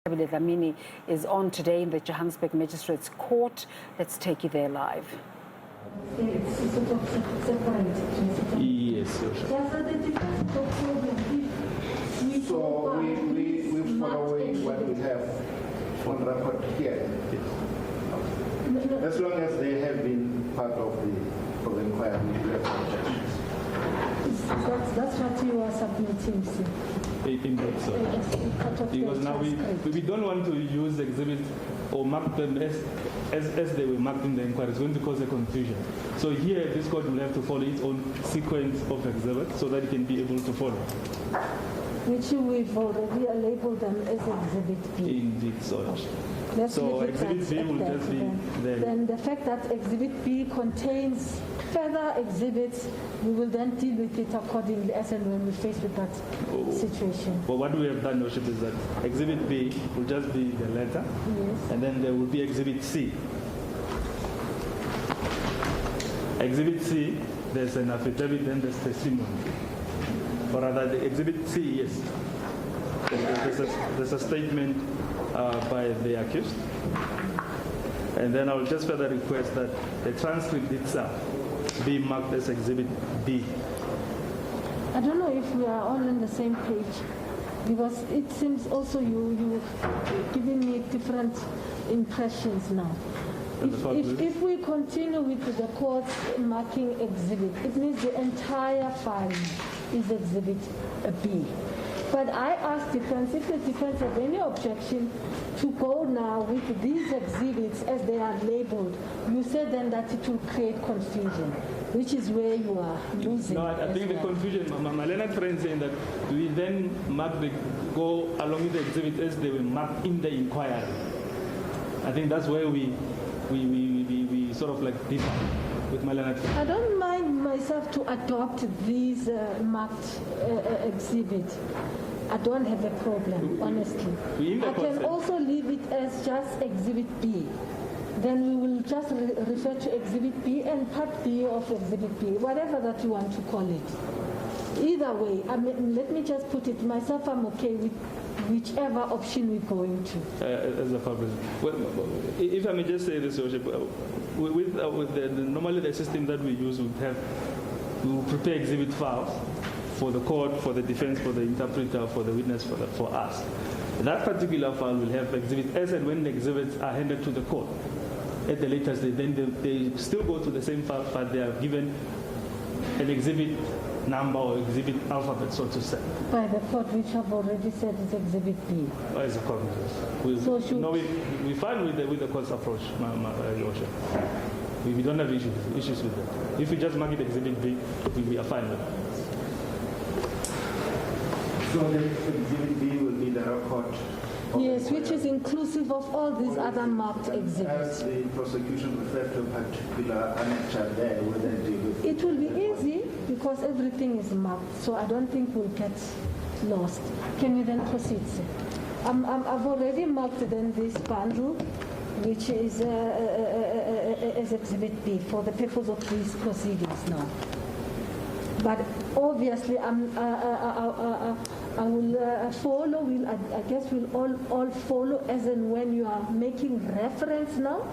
Bathabile Dlamini is on today in the Johannesburg Magistrates Court. Let's take you there live. It's sort of separated. Yes, sure. So we following what we have on record here. As long as they have been part of the inquiry, we have objections. That's what you are submitting, sir. Because now we don't want to use exhibits or mark them as they were marked in the inquiry. It's going to cause a confusion. So here, this court will have to follow its own sequence of exhibits so that it can be able to follow. Which we've already labeled them as Exhibit B. Indeed, so. So Exhibit B will just be there. Then the fact that Exhibit B contains further exhibits, we will then deal with it accordingly as and when we face with that situation. Well, what we have done, Your Worship, is that Exhibit B will just be the letter, yes, and then there will be Exhibit C. Exhibit C, there's an affidavit and there's testimony. Or rather, the Exhibit C, yes. There's a statement by the accused. And then I will just further request that the transcript itself be marked as Exhibit B. I don't know if we are all on the same page, because it seems also you're giving me different impressions now. If we continue with the court's marking exhibit, it means the entire file is Exhibit B. But I asked defense if the defense has any objection to go now with these exhibits as they are labeled. You said then that it will create confusion, which is where you are losing. No, I think the confusion, Malena friend saying that we then go along with the exhibit as they were marked in the inquiry. I think that's where we sort of like differ with Malena. I don't mind myself to adopt these marked exhibits. I don't have a problem, honestly. I can also leave it as just Exhibit B. Then we will just refer to Exhibit B and Part B of Exhibit B, whatever that you want to call it. Either way, let me just put it myself, I'm okay with whichever option we're going to. As a public. Well, if I may just say this, Worship, normally the system that we use we will prepare exhibit files for the court, for the defense, for the interpreter, for the witness, for us. That particular file will have exhibit as and when the exhibits are handed to the court. At the later stage, then they still go to the same file, but they are given an exhibit number or exhibit alphabet, so to say. By the court, which I've already said is Exhibit B. As a court, we fine with the court's approach, Your Worship. We don't have issues with that. If we just mark it Exhibit B, we are fine with it. So the Exhibit B will be the record. Yes, which is inclusive of all these other marked exhibits. As the prosecution referred to a particular annexure there, will then deal with it will be easy because everything is marked, so I don't think we'll get lost. Can we then proceed, sir? I've already marked then this bundle, which is as Exhibit B for the purpose of these proceedings now. But obviously, I will follow. I guess we'll all follow as and when you are making reference now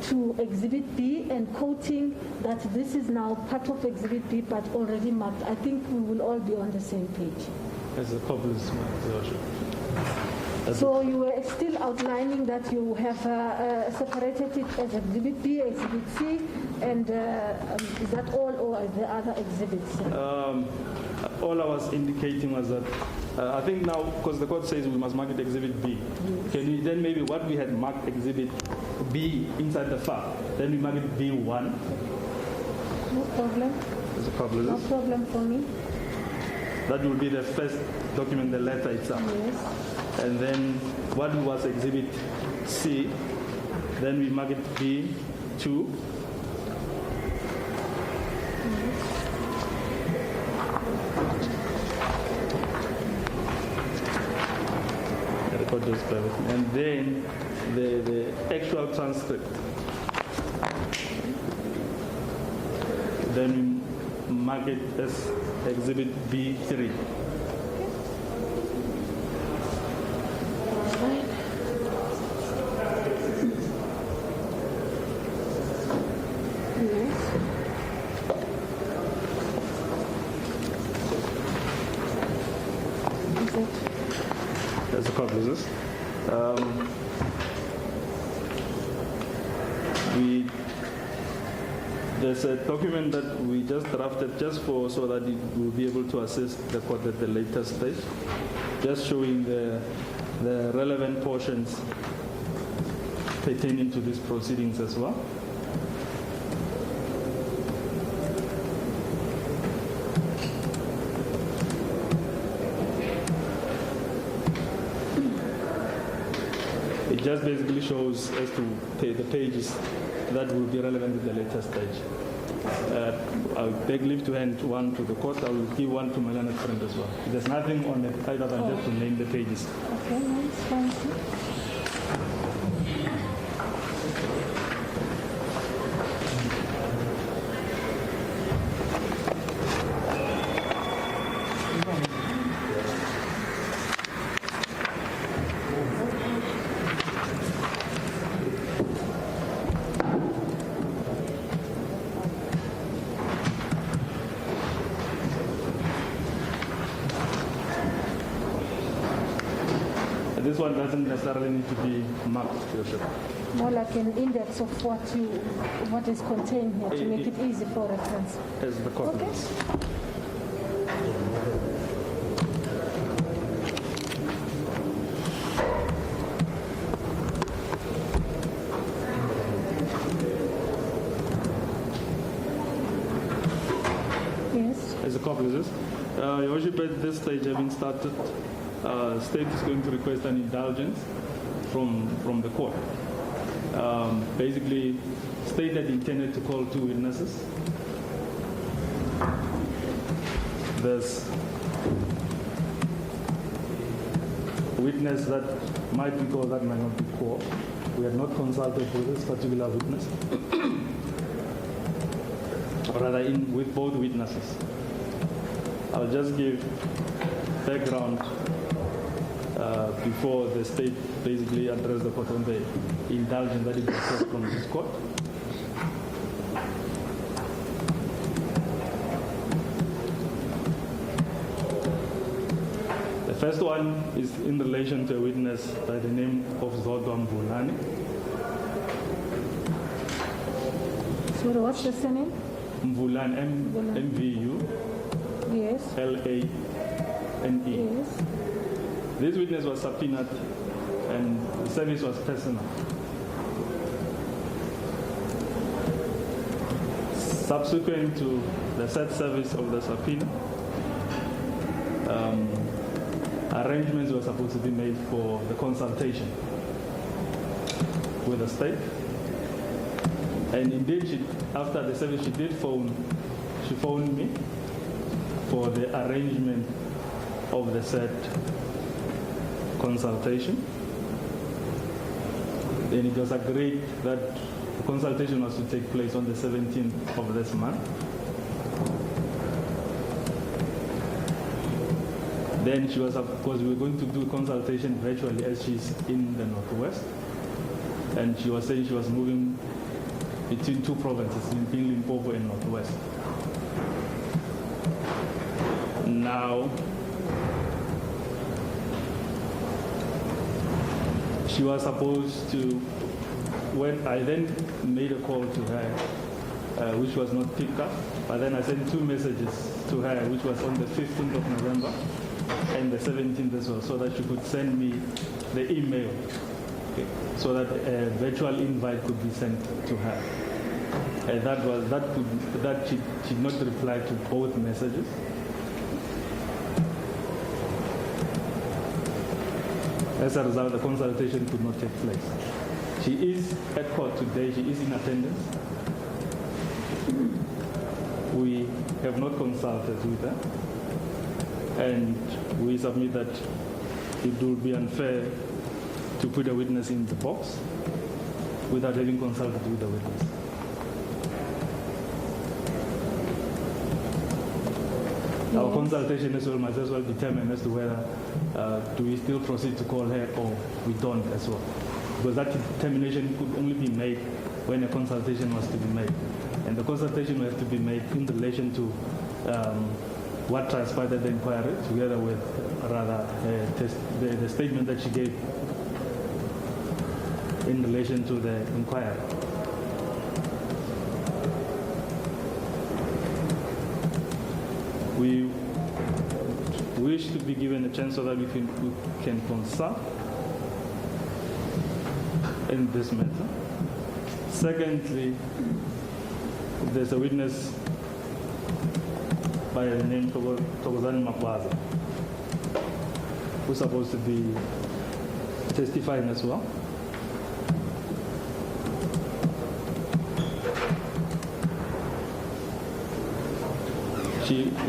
to Exhibit B and quoting that this is now part of Exhibit B, but already marked. I think we will all be on the same page. As a public, so you were still outlining that you have separated it as Exhibit B, Exhibit C, and is that all, or the other exhibits? All I was indicating was that I think now, because the court says we must mark it Exhibit B, yes. Can we then maybe what we had marked Exhibit B inside the file, then we mark it B1? No problem. There's a problem. No problem for me. That will be the first document, the letter itself. Yes. And then what was Exhibit C, then we mark it B2. And then the actual transcript. Then we mark it as Exhibit B3. Right. There's a copy of this. There's a document that we just drafted just so that it will be able to assist the court at the later stage, just showing the relevant portions pertaining to these proceedings as well. It just basically shows as to the pages that will be relevant at the later stage. I will beg leave to hand one to the court. I will give one to my learned friend as well. There's nothing on it other than just to name the pages. Okay, nice, thank you. This one doesn't necessarily need to be marked, Your Worship. More like an index of what is contained here to make it easy for reference. As the court Okay. does. Yes. As a copy of this. Your Worship, at this stage, having started, State is going to request an indulgence from the court. Basically, State had intended to call 2 witnesses. There's a witness that might be called, that might not be called. We had not consulted with this particular witness, or rather with both witnesses. I'll just give background before the State basically addressed the court on the indulgence that is requested from this court. The first one is in relation to a witness by the name of Zodwa Mvulane. Sorry, what's the surname? Mvulane, M-V-U. Yes. L-A-N-E. Yes. This witness was subpoenaed and the service was personal. Subsequent to the said service of the subpoena, arrangements were supposed to be made for the consultation with the State. And indeed, after the service, she phoned me for the arrangement of the said consultation. Then it was agreed that the consultation was to take place on the 17th of this month. Then she was, because we were going to do consultation virtually as she's in the Northwest. And she was saying she was moving between 2 provinces, being Limpopo and Northwest. Now, she was supposed to, when I then made a call to her, which was not picked up, but then I sent 2 messages to her, which was on the 15th of November and the 17th as well, so that she could send me the email, okay, so that a virtual invite could be sent to her. And that she did not reply to both messages. As a result, the consultation could not take place. She is at court today. She is in attendance. We have not consulted with her. And we submit that it would be unfair to put a witness in the box without having consulted with the witness. Yes. Our consultation as well must as well determine as to whether do we still proceed to call her or we don't as well. Because that determination could only be made when a consultation was to be made. And the consultation will have to be made in relation to what transpired at the inquiry, together with the statement that she gave in relation to the inquiry. We wish to be given a chance so that we can consult in this matter. Secondly, there's a witness by the name Thokozani Makwaza, who's supposed to be testifying as well.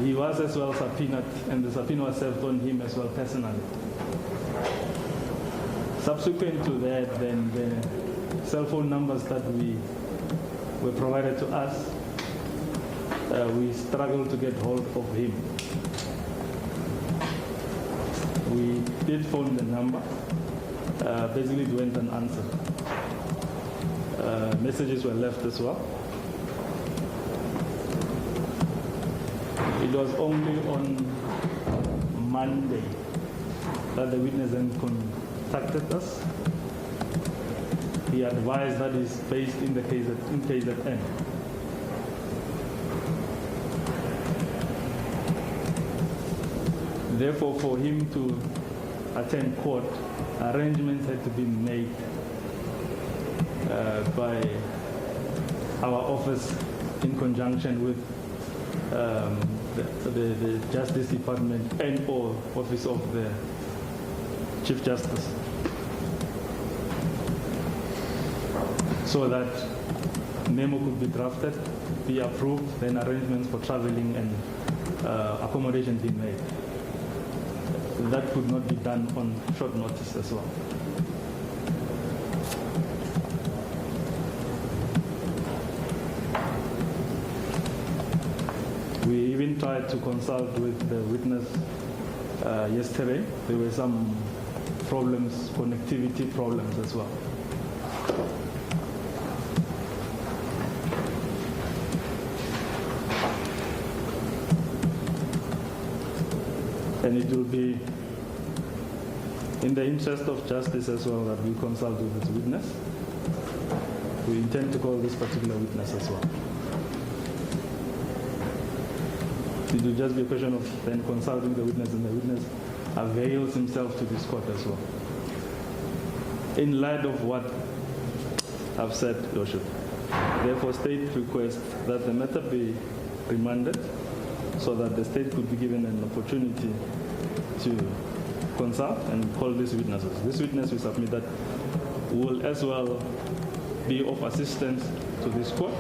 He was as well subpoenaed, and the subpoena was served on him as well personally. Subsequent to that, then the cell phone numbers that were provided to us, we struggled to get hold of him. We did phone the number, basically it went unanswered. Messages were left as well. It was only on Monday that the witness then contacted us. He advised that he's based in the KZN. Therefore, for him to attend court, arrangements had to be made by our office in conjunction with the Justice Department and or Office of the Chief Justice, so that memo could be drafted, be approved, then arrangements for traveling and accommodation be made. That could not be done on short notice as well. We even tried to consult with the witness yesterday. There were some problems, connectivity problems as well. And it will be in the interest of justice as well that we consult with this witness. We intend to call this particular witness as well. It will just be a question of then consulting the witness, and the witness avails himself to this court as well. In light of what I've said, Your Worship, therefore state requests that the matter be remanded so that the state could be given an opportunity to consult and call these witnesses. This witness we submit that will as well be of assistance to this court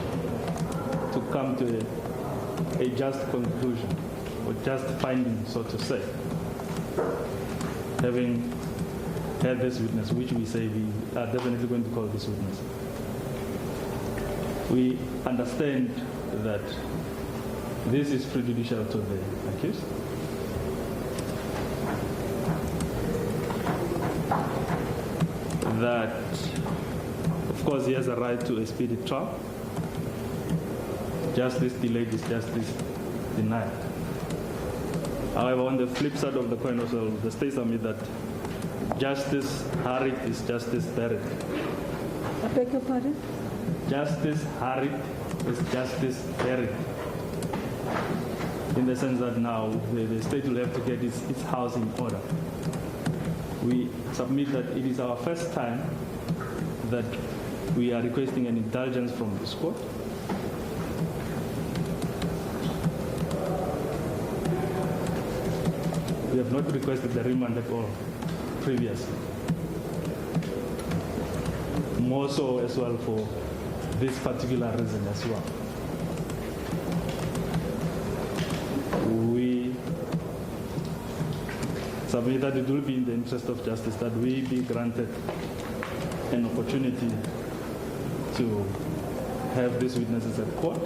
to come to a just conclusion, or just finding, so to say. Having had this witness, which we say we are definitely going to call this witness. We understand that this is prejudicial to the accused. That, of course, he has a right to a speedy trial. Justice delayed is justice denied. However, on the flip side of the coin also, the state submit that justice hurried is justice buried. I beg your pardon? Justice hurried is justice buried. In the sense that now the state will have to get its house in order. We submit that it is our first time that we are requesting an indulgence from this court. We have not requested the remand at all previously. More so as well for this particular reason as well. We submit that it will be in the interest of justice that we be granted an opportunity to have these witnesses at court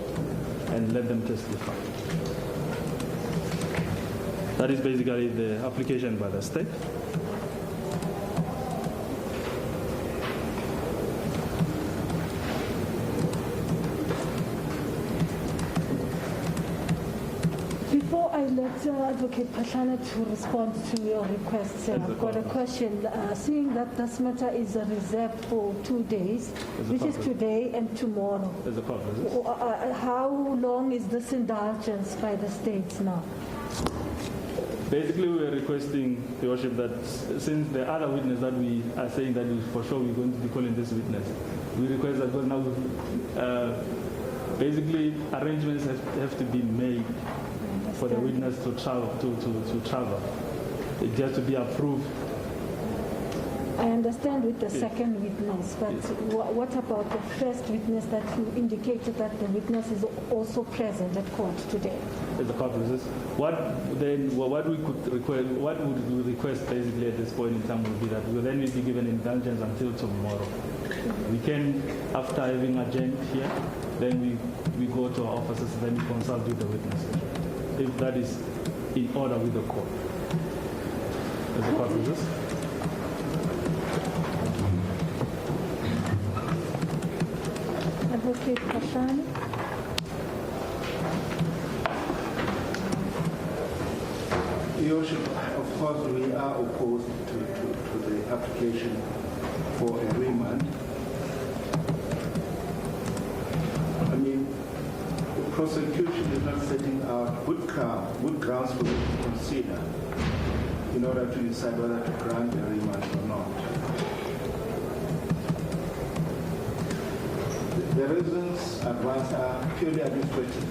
and let them testify. That is basically the application by the state. Before I let Advocate Patlana to respond to your request. I've got a question. Seeing that this matter is reserved for 2 days, which is today and tomorrow, As a court, is it? how long is this indulgence by the states now? Basically, we are requesting, Your Worship, that since the other witness that we are saying that for sure we're going to be calling this witness, we request that because now basically arrangements have to be made for the witness to travel. It has to be approved. I understand with the second witness, but what about the first witness that you indicated that the witness is also present at court today? As the court resist. What we could request, what would we request basically at this point in time would be that we will then be given indulgence until tomorrow. We can, after having adjourned here, then we go to our offices and then we consult with the witnesses. If that is in order with the court. As the court resist. Advocate Patlana. Your Worship, of course, we are opposed to the application for a remand. I mean, the prosecution is not setting out good grounds for you to consider in order to decide whether to grant a remand or not. The reasons advanced are purely administrative.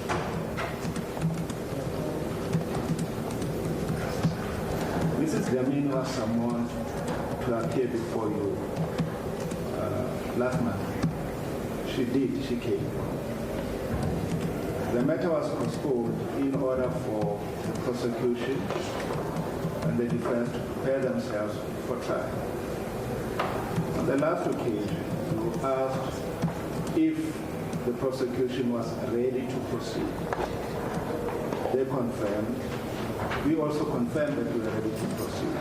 Mrs. Dlamini was summoned to appear before you last month. She came. The matter was postponed in order for the prosecution and the defense to prepare themselves for trial. On the last occasion, you asked if the prosecution was ready to proceed. They confirmed. We also confirmed that we were ready to proceed.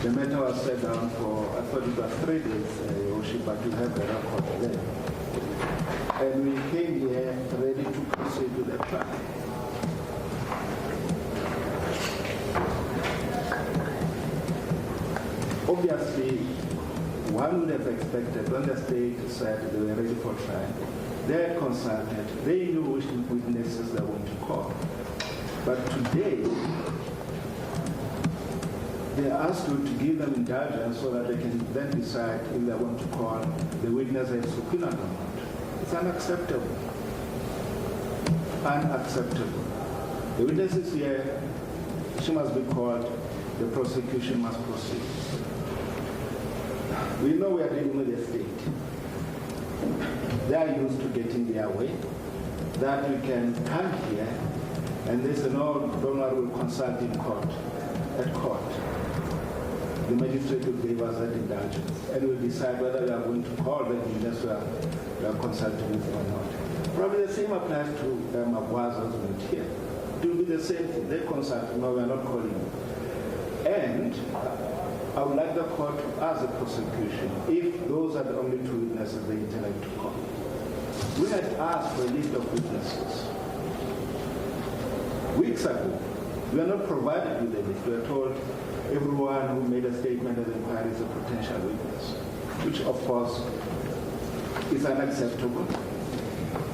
The matter was set down for, I thought it was 3 days, Your Worship, but you have the record there. And we came here ready to proceed with the trial. Obviously, one would have expected when the state said they were ready for trial, they had consulted, they knew which witnesses they were to call. But today, they asked you to give them indulgence so that they can then decide if they want to call the witness as subpoenaed or not. It's unacceptable. Unacceptable. The witness is here, she must be called, the prosecution must proceed. We know we are dealing with the state. They are used to getting their way, that we can come here and they say, no, don't worry, we'll consult in court, at court. The magistrate will give us that indulgence and we'll decide whether we are going to call the witness we are consulting with or not. Probably the same applies to Magwa's husband here. It will be the same thing. They consult, no, we are not calling you. And I would like the court to ask the prosecution if those are the only 2 witnesses they intend to call. We had asked for a list of witnesses weeks ago. We are not provided with a list. We are told everyone who made a statement at the inquiry is a potential witness, which of course is unacceptable.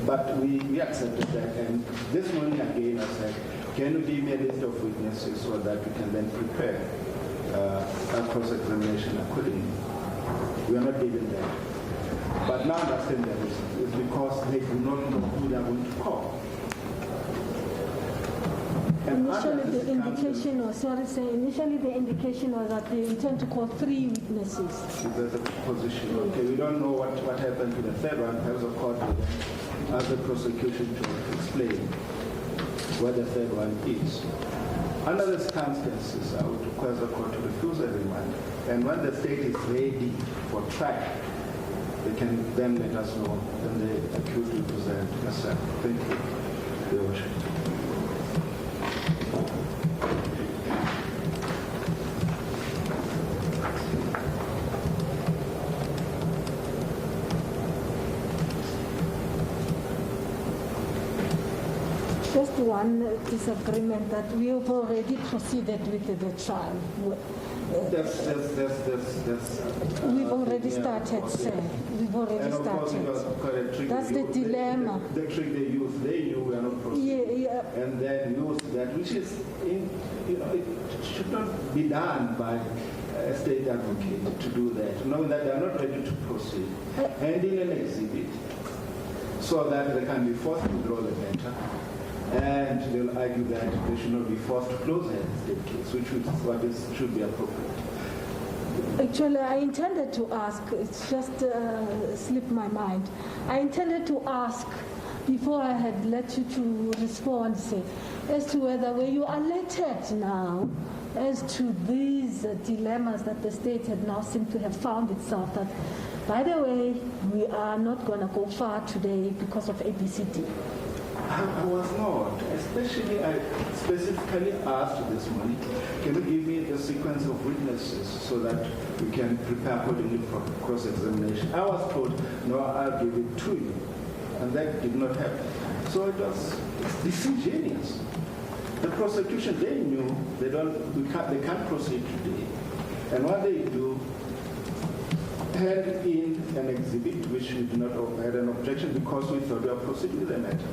But we accepted that, and this morning again I said, can you give me a list of witnesses so that we can then prepare a cross-examination accordingly? We are not given that. But now understand the reason. It's because they do not know who they are going to call. Initially the indication was that they intend to call 3 witnesses. There's a position. Okay, we don't know what happened to the third one. Perhaps the court will ask the prosecution to explain where the third one is. Under the circumstances, I would request the court to refuse a remand. And when the state is ready for trial, they can then let us know when the accused will present herself. Thank you, Your Worship. Just one disagreement that we have already proceeded with the trial. We've already started, sir. We've already and of course, started. That's the dilemma. The trick they use, they knew we are not proceeding. Yeah. And then use that, which is, it should not be done by a state advocate to do that, knowing that they are not ready to proceed. And in an exhibit, so that they can be forced to withdraw the matter. And they'll argue that they should not be forced to close the state case, which is what should be appropriate. Actually, I intended to ask, it's just slipped my mind. I intended to ask, before I had let you to respond, say, as to whether were you alerted now as to these dilemmas that the state had now seemed to have found itself that, by the way, we are not going to go far today because of ABCD. I was not. Especially, I specifically asked this morning, can you give me the sequence of witnesses so that we can prepare accordingly for cross-examination? I was told, no, I'll give it to you. And that did not happen. So it's disingenuous. The prosecution, they knew they can't proceed today. And what they do, hand in an exhibit which we did not had an objection because we thought we were proceeding with the matter.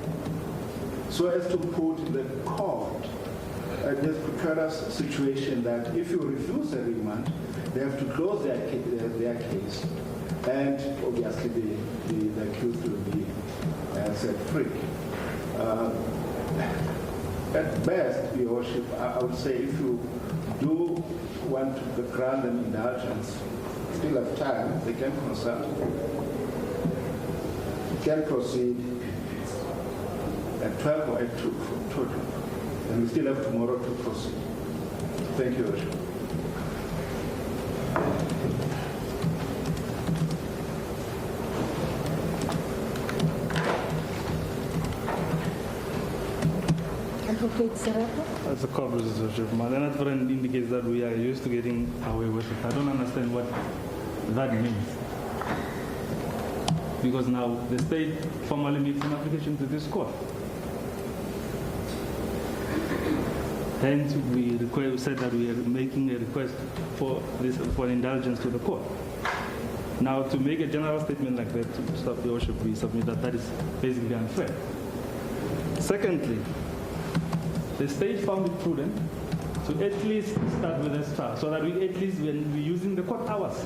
So as to put the court at this precarious situation that if you refuse a remand, they have to close their case, and obviously the accused will be set free. At best, Your Worship, I would say if you do want to grant them indulgence, still have time, they can consult, can proceed at 12 or at 2 total. And we still have tomorrow to proceed. Thank you, Your Worship. Advocate Serapa? As a corporate association, my learned friend indicates that we are used to getting away with it. I don't understand what that means. Because now the state formally makes an application to this court. Hence, we said that we are making a request for an indulgence to the court. Now, to make a general statement like that, to stop Your Worship, we submit that is basically unfair. Secondly, the state found it prudent to at least start with this trial, so that we at least when we're using the court hours.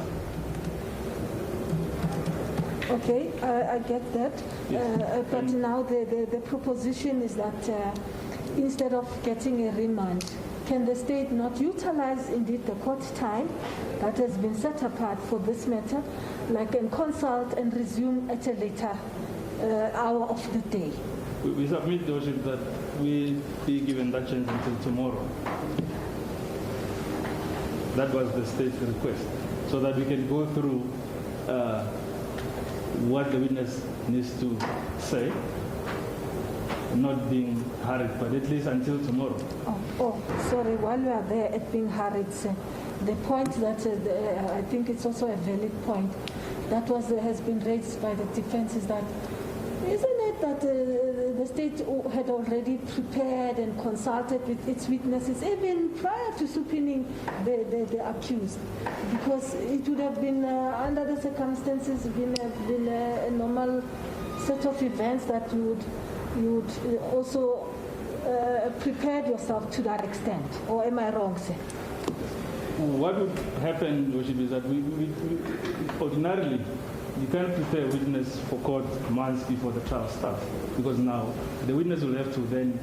Okay, I get that. Yes. But now the proposition is that instead of getting a remand, can the state not utilize indeed the court time that has been set apart for this matter, and consult and resume at a later hour of the day? We submit, Your Worship, that we be given that chance until tomorrow. That was the state's request, so that we can go through what the witness needs to say, not being hurried, but at least until tomorrow. Oh, sorry, while you are there at being hurried, sir, the point that I think it's also a valid point that has been raised by the defense is that, isn't it that the state had already prepared and consulted with its witnesses even prior to subpoenaing the accused? Because it would have been, under the circumstances, been a normal set of events that you would also prepare yourself to that extent. Or am I wrong, sir? What would happen, Your Worship, is that we ordinarily, you can't prepare a witness for court months before the trial starts, because now the witness will have to then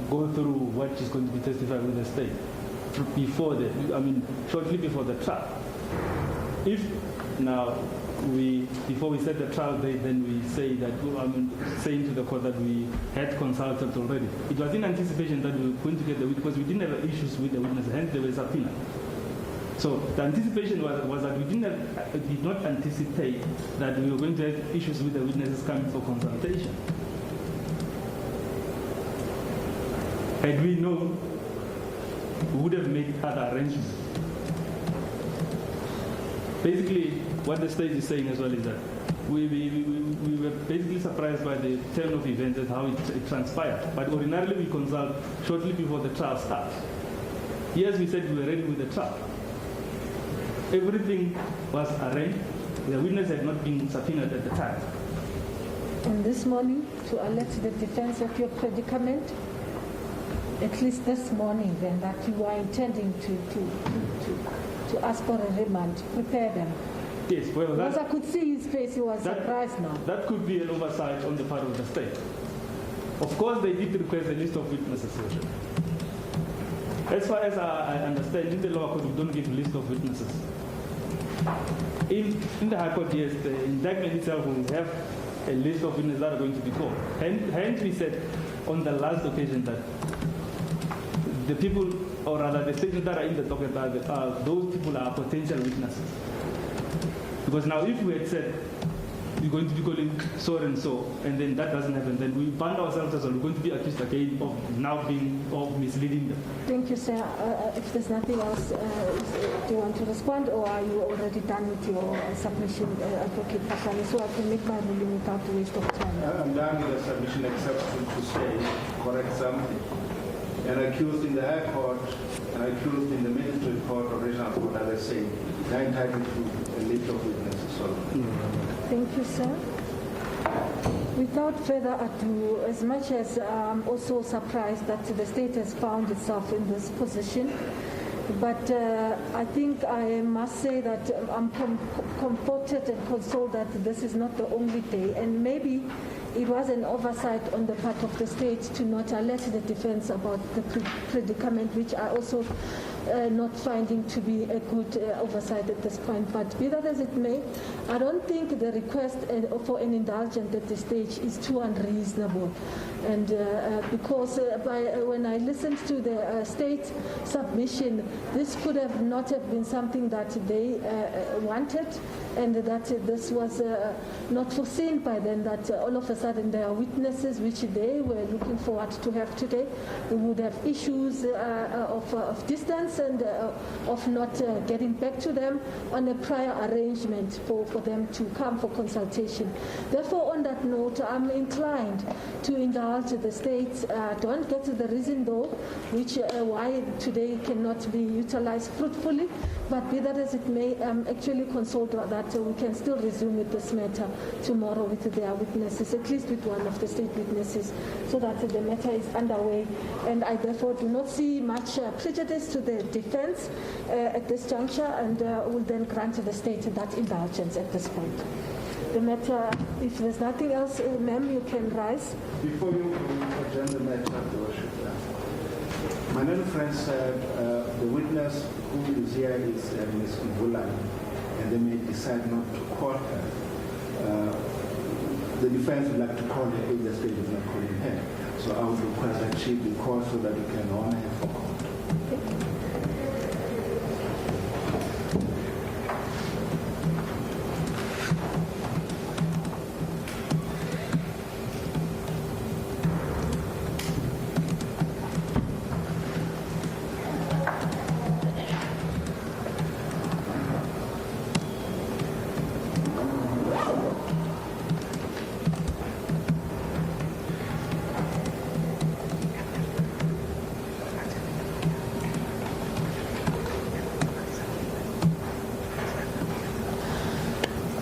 go through what is going to be testified with the state shortly before the trial. If now before we set the trial date, then we say that, saying to the court that we had consulted already. It was in anticipation that we were going to get the witness, because we didn't have issues with the witness, hence they were subpoenaed. So the anticipation was that we did not anticipate that we were going to have issues with the witnesses coming for consultation. Had we known, we would have made other arrangements. Basically, what the state is saying as well is that we were basically surprised by the turn of events and how it transpired. But ordinarily we consult shortly before the trial starts. Yes, we said we were ready with the trial. Everything was arranged. The witness had not been subpoenaed at the time. And this morning, to alert the defense of your predicament, at least this morning then, that you are intending to ask for a remand, prepare them. Yes, well, because I could see his face, he was surprised now. That could be an oversight on the part of the state. Of course, they did request a list of witnesses. As far as I understand, in the law court, we don't give a list of witnesses. In the High Court, yes, the indictment itself will have a list of witnesses that are going to be called. Hence, we said on the last occasion that the people, or rather the statements that are in the docket, those people are potential witnesses. Because now if we had said we're going to be calling so and so, and then that doesn't happen, then we find ourselves as well, we're going to be accused again of now being of misleading them. Thank you, sir. If there's nothing else, do you want to respond, or are you already done with your submission, Advocate Pasani, so I can make my ruling without waste of time? I'm done with the submission except to say, correct something. An accused in the High Court, an accused in the Magistrate Court or Regional Court, as I say, they're entitled to a list of witnesses. Thank you, sir. Without further ado, as much as I'm also surprised that the state has found itself in this position, but I think I must say that I'm comforted and consoled that this is not the only day, and maybe it was an oversight on the part of the state to not alert the defense about the predicament, which I also not finding to be a good oversight at this point. But be that as it may, I don't think the request for an indulgence at this stage is too unreasonable. And because when I listened to the state submission, this could have not have been something that they wanted, and that this was not foreseen by them, that all of a sudden there are witnesses which they were looking forward to have today. We would have issues of distance and of not getting back to them on a prior arrangement for them to come for consultation. Therefore, on that note, I'm inclined to indulge the states. Don't get the reason though, which why today cannot be utilized fruitfully, but be that as it may, I'm actually consoled that we can still resume with this matter tomorrow with their witnesses, at least with one of the state witnesses, so that the matter is underway. And I therefore do not see much prejudice to the defense at this juncture, and will then grant the state that indulgence at this point. The matter, if there's nothing else, ma'am, you can rise. Before you adjourn the matter, Your Worship, my little friend said the witness who is here is Ms. Mvulani, and they may decide not to call her. The defense would like to call her if the state is not calling her. So I would request that she be called so that we can honor her for court.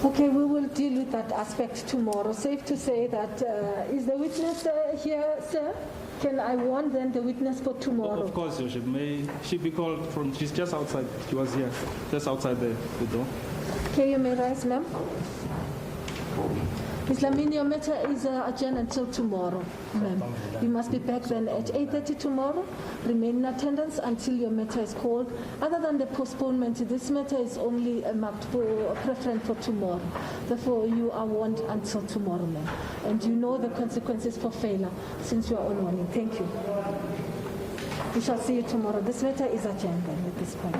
Okay, we will deal with that aspect tomorrow. Safe to say that, is the witness here, sir? Can I warn then the witness for tomorrow? Of course, Your Worship. May she be called from, she's just outside, she was here, just outside the door. Okay, you may rise, ma'am. Ms. Dlamini, your matter is adjourned until tomorrow, ma'am. You must be back then at 8:30 tomorrow. Remain in attendance until your matter is called. Other than the postponement, this matter is only marked for preference for tomorrow. Therefore, you are warned until tomorrow, ma'am. And you know the consequences for failure since you are on warning. Thank you. We shall see you tomorrow. This matter is adjourned then at this point.